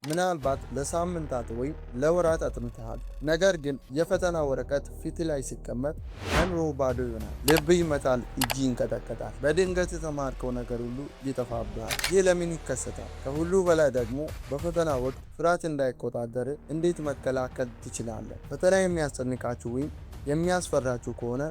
ምናልባት ለሳምንታት ወይም ለወራት አጥንተሃል። ነገር ግን የፈተና ወረቀት ፊት ላይ ሲቀመጥ አእምሮ ባዶ ይሆናል። ልብ ይመታል፣ እጅ ይንቀጠቀጣል። በድንገት የተማርከው ነገር ሁሉ ይጠፋብሃል። ይህ ለምን ይከሰታል? ከሁሉ በላይ ደግሞ በፈተና ወቅት ፍርሃት እንዳይቆጣጠር እንዴት መከላከል ትችላለህ? ፈተና የሚያስጨንቃችሁ ወይም የሚያስፈራችሁ ከሆነ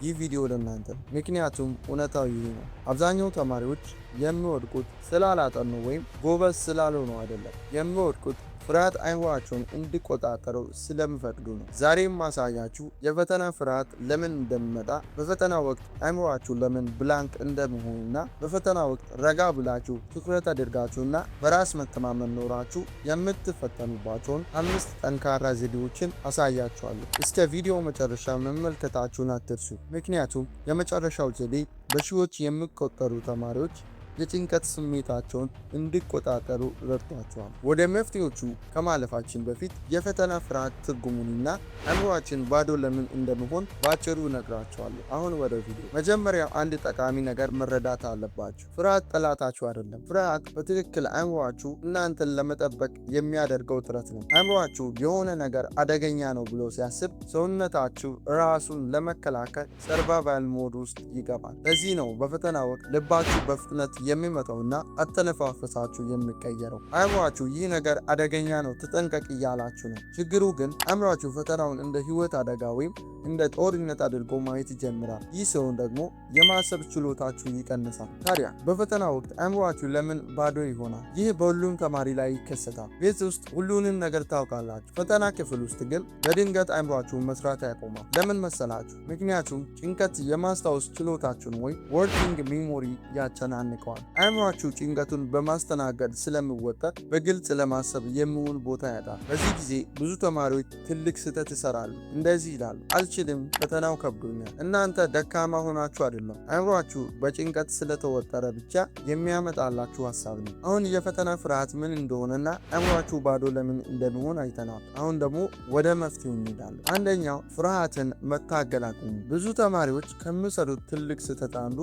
ይህ ቪዲዮ ለእናንተ ነው። ምክንያቱም እውነታው ይህ ነው። አብዛኛው ተማሪዎች የሚወድቁት ስላላጠኑ ወይም ጎበዝ ስላልሆኑ አይደለም። የሚወድቁት ፍርሃት አእምሯቸውን እንዲቆጣጠሩ ስለሚፈቅዱ ነው። ዛሬም ማሳያችሁ የፈተና ፍርሃት ለምን እንደሚመጣ፣ በፈተና ወቅት አእምሯችሁ ለምን ብላንክ እንደመሆኑና በፈተና ወቅት ረጋ ብላችሁ ትኩረት አድርጋችሁና በራስ መተማመን ኖራችሁ የምትፈተኑባቸውን 5 ጠንካራ ዘዴዎችን አሳያችኋለሁ። እስከ ቪዲዮ መጨረሻ መመልከታችሁን አትርሱ። ምክንያቱም የመጨረሻው ዘዴ በሺዎች የሚቆጠሩ ተማሪዎች የጭንቀት ስሜታቸውን እንዲቆጣጠሩ ረድቷቸዋል። ወደ መፍትሄዎቹ ከማለፋችን በፊት የፈተና ፍርሃት ትርጉሙንና አእምሯችን ባዶ ለምን እንደሚሆን ባጭሩ እነግራቸዋለሁ። አሁን ወደ ቪዲዮ። መጀመሪያ አንድ ጠቃሚ ነገር መረዳት አለባችሁ። ፍርሃት ጠላታችሁ አይደለም። ፍርሃት በትክክል አእምሯችሁ እናንተን ለመጠበቅ የሚያደርገው ጥረት ነው። አእምሯችሁ የሆነ ነገር አደገኛ ነው ብሎ ሲያስብ ሰውነታችሁ ራሱን ለመከላከል ሰርቫይቫል ሞድ ውስጥ ይገባል። ለዚህ ነው በፈተና ወቅት ልባችሁ በፍጥነት የሚመጣውና አተነፋፈሳችሁ የሚቀየረው። አእምሯችሁ ይህ ነገር አደገኛ ነው ተጠንቀቅ እያላችሁ ነው። ችግሩ ግን አእምሯችሁ ፈተናውን እንደ ህይወት አደጋ ወይም እንደ ጦርነት አድርጎ ማየት ይጀምራል። ይህ ሲሆን ደግሞ የማሰብ ችሎታችሁ ይቀንሳል። ታዲያ በፈተና ወቅት አእምሯችሁ ለምን ባዶ ይሆናል? ይህ በሁሉም ተማሪ ላይ ይከሰታል። ቤት ውስጥ ሁሉንም ነገር ታውቃላችሁ። ፈተና ክፍል ውስጥ ግን በድንገት አእምሯችሁ መስራት ያቆማል። ለምን መሰላችሁ? ምክንያቱም ጭንቀት የማስታወስ ችሎታችሁን ወይም ወርኪንግ ሜሞሪ ያጨናንቀዋል። አእምሯችሁ ጭንቀቱን በማስተናገድ ስለሚወጠር በግልጽ ለማሰብ የሚውል ቦታ ያጣል። በዚህ ጊዜ ብዙ ተማሪዎች ትልቅ ስህተት ይሰራሉ። እንደዚህ ይላሉ፣ አልችልም፣ ፈተናው ከብዶኛል። እናንተ ደካማ ሆናችሁ አይደለም፣ አእምሯችሁ በጭንቀት ስለተወጠረ ብቻ የሚያመጣላችሁ ሀሳብ ነው። አሁን የፈተና ፍርሃት ምን እንደሆነና አእምሯችሁ ባዶ ለምን እንደሚሆን አይተናል። አሁን ደግሞ ወደ መፍትሄው እንሄዳለን። አንደኛው ፍርሃትን መታገል አቁሙ። ብዙ ተማሪዎች ከሚሰሩት ትልቅ ስህተት አንዱ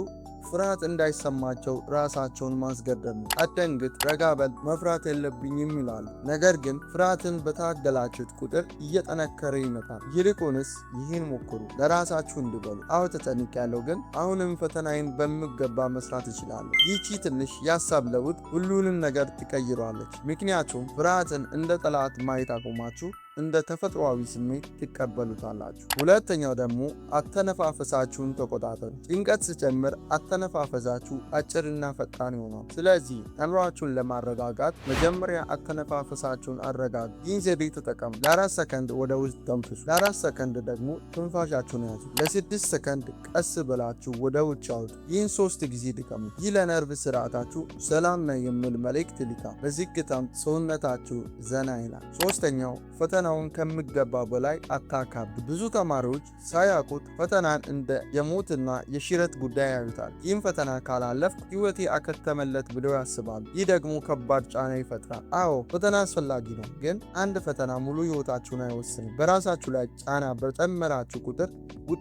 ፍርሃት እንዳይሰማቸው ራሳቸውን ማስገደድ ነው። አትደንግጥ፣ ረጋ በል፣ መፍራት የለብኝም ይላሉ። ነገር ግን ፍርሃትን በታገላችሁት ቁጥር እየጠነከረ ይመጣል። ይልቁንስ ይህን ሞክሩ፣ ለራሳችሁ እንዲበሉ፣ አዎ ተጨንቄያለሁ፣ ግን አሁንም ፈተናዬን በሚገባ መስራት እችላለሁ። ይህቺ ትንሽ የሀሳብ ለውጥ ሁሉንም ነገር ትቀይሯለች። ምክንያቱም ፍርሃትን እንደ ጠላት ማየት አቁማችሁ እንደ ተፈጥሯዊ ስሜት ትቀበሉታላችሁ። ሁለተኛው ደግሞ አተነፋፈሳችሁን ተቆጣጠሩ። ጭንቀት ሲጨምር አተነፋፈሳችሁ አጭርና ፈጣን ይሆናል። ስለዚህ አእምሯችሁን ለማረጋጋት መጀመሪያ አተነፋፈሳችሁን አረጋጉ። ይህን ዘዴ ተጠቀሙ። ለ4 ሰከንድ ወደ ውስጥ ተንፍሱ። ለ4 ሰከንድ ደግሞ ትንፋሻችሁን ያዙ። ለ6 ሰከንድ ቀስ ብላችሁ ወደ ውጭ አውጡ። ይህን 3 ጊዜ ድገሙ። ይህ ለነርቭ ስርዓታችሁ ሰላም ነው የሚል መልእክት ይልካል። በዝግታም ሰውነታችሁ ዘና ይላል። ሶስተኛው ፈተናውን ከሚገባ በላይ አታካብዱ። ብዙ ተማሪዎች ሳያውቁት ፈተናን እንደ የሞትና የሽረት ጉዳይ ያዩታል። ይህም ፈተና ካላለፍኩ ህይወቴ አከተመለት ብለው ያስባሉ። ይህ ደግሞ ከባድ ጫና ይፈጥራል። አዎ ፈተና አስፈላጊ ነው፣ ግን አንድ ፈተና ሙሉ ህይወታችሁን አይወስንም። በራሳችሁ ላይ ጫና በጨመራችሁ ቁጥር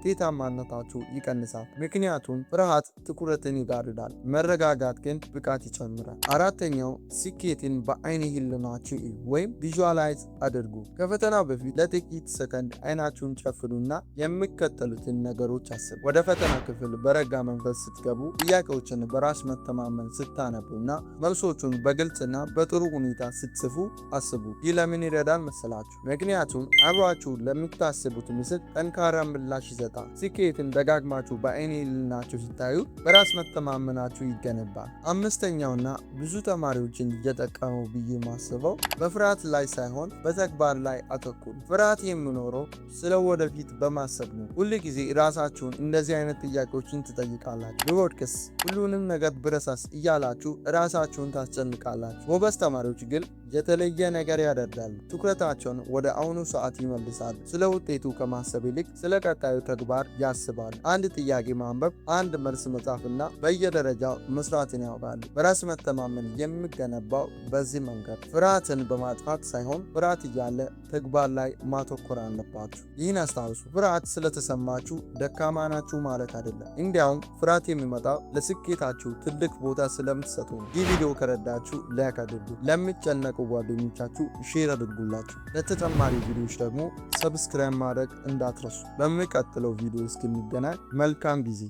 ውጤታማነታችሁ ይቀንሳል። ምክንያቱም ፍርሃት ትኩረትን ይጋርዳል፣ መረጋጋት ግን ብቃት ይጨምራል። አራተኛው ስኬትን በአይነ ህሊናችሁ እዩ ወይም ቪዥዋላይዝ አድርጉ። ከፈተናው በፊት ለጥቂት ሰከንድ አይናችሁን ጨፍኑና የሚከተሉትን ነገሮች አስቡ። ወደ ፈተና ክፍል በረጋ መንፈስ ስትገቡ፣ ጥያቄዎችን በራስ መተማመን ስታነቡና መልሶቹን በግልጽና በጥሩ ሁኔታ ስትጽፉ አስቡ። ይህ ለምን ይረዳል መሰላችሁ? ምክንያቱም አእምሯችሁ ለምታስቡት ምስል ጠንካራ ምላሽ ይሰጣል። ስኬትን ደጋግማችሁ በአይነ ህሊናችሁ ስታዩ በራስ መተማመናችሁ ይገነባል። አምስተኛውና ብዙ ተማሪዎችን እየጠቀመው ብዬ ማስበው በፍርሃት ላይ ሳይሆን በተግባር ላይ አተኩሩ። ፍርሃት የሚኖረው ስለ ወደፊት በማሰብ ነው። ሁል ጊዜ ራሳችሁን እንደዚህ አይነት ጥያቄዎችን ትጠይቃላችሁ። ብወድቅስ፣ ሁሉንም ነገር ብረሳስ እያላችሁ ራሳችሁን ታስጨንቃላችሁ። ጎበዝ ተማሪዎች ግን የተለየ ነገር ያደርጋሉ። ትኩረታቸውን ወደ አሁኑ ሰዓት ይመልሳሉ። ስለ ውጤቱ ከማሰብ ይልቅ ስለ ቀጣዩ ተግባር ያስባሉ። አንድ ጥያቄ ማንበብ፣ አንድ መልስ መጻፍና በየደረጃው መስራትን ያውቃሉ። በራስ መተማመን የሚገነባው በዚህ መንገድ ፍርሃትን በማጥፋት ሳይሆን ፍርሃት እያለ ተግባር ላይ ማተኮር አለባችሁ። ይህን አስታውሱ። ፍርሃት ስለተሰማችሁ ደካማ ናችሁ ማለት አይደለም። እንዲያውም ፍርሃት የሚመጣው ለስኬታችሁ ትልቅ ቦታ ስለምትሰጡ ነው። ይህ ቪዲዮ ከረዳችሁ ላይክ አድርጉ። ለሚጨነቁ ለሚያውቁ ጓደኞቻችሁ ሼር አድርጉላችሁ። ለተጨማሪ ቪዲዮዎች ደግሞ ሰብስክራይብ ማድረግ እንዳትረሱ። በሚቀጥለው ቪዲዮ እስክንገናኝ መልካም ጊዜ